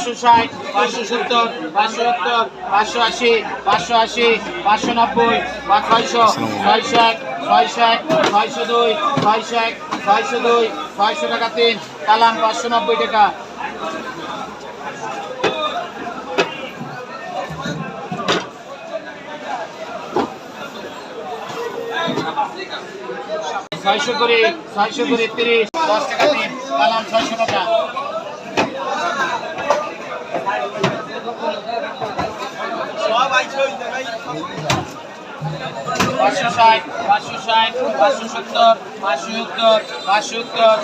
560, 570, 570, 580, 580, 590, 600, 601, 601, 602, 601, 602, 600 টাকা 3, কালাম 590 টাকা। 600 করে 30, 10 টাকা 3, কালাম 600 টাকা। 560, 560, 570, 570, 570,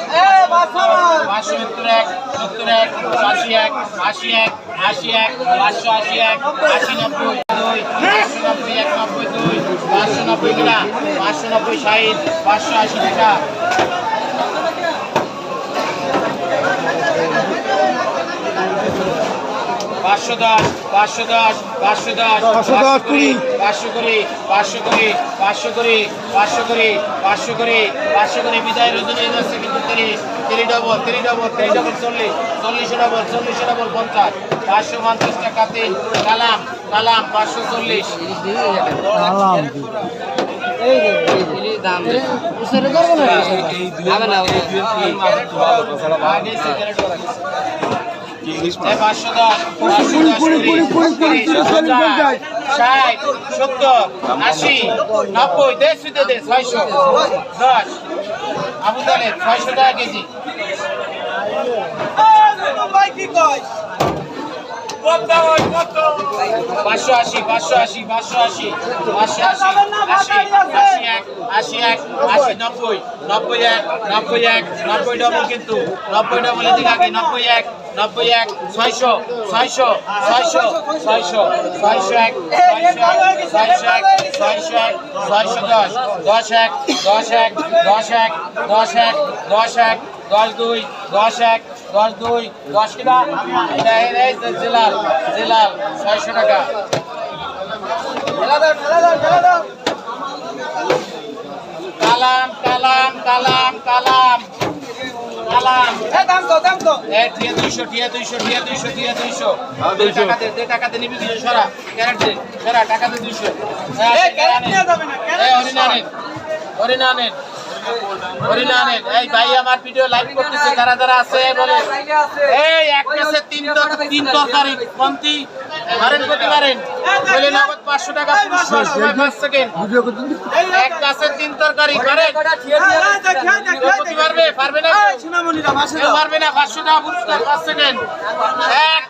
571, 71, 81, 81, 81, 581, 80, 90, 2, 590, 192, 590 টাকা, 590, 60, 580 টাকা। 510, 510, 510, 500 করে, 500 করে, 500 করে, 500 করে, 500 করে, 500 করে, 500 করে বিদায় রজনী যাচ্ছে কিন্তু 3 ডবল 40, 40 ডবল 50, 550 টাকা 3, কালাম 540। ইংলিশ 510, 510, 60, 70, 80, 90, 600, 10, আবু তালেব 600 টাকা কেজি। 580, 580, 580, 580, 81, 81, 80, 90, 91, 91, 90 ডবল কিন্তু 90 ডবল এদিকে আগে 91, 91, 600, 600, 600, 600, 601, 601, 601, 610, 10 1, 10 1, 10 1, 10 1, 10 1, 10 2, 10 1, 10 2, 10 কিনা জেলাল 600 টাকা। কালাম কালাম কালাম কালাম কালাম টিয়া 200 টাকাতে নিবি 200 সরা ক্যারেট দে সরা টাকাতে 200 হরিনানেন এই ভাই আমার ভিডিও লাইভ করতেছে যারা আছে বলে এই এক কাছে তিন তরকারি পন্তি মারেন করতে পারেন বলে নগদ 500 টাকা পুরস্কার সময় 5 সেকেন্ড এক কাছে 3 তরকারি করে করতে পারবে না কেউ পারবে না 500 টাকা পুরস্কার 5 সেকেন্ড এক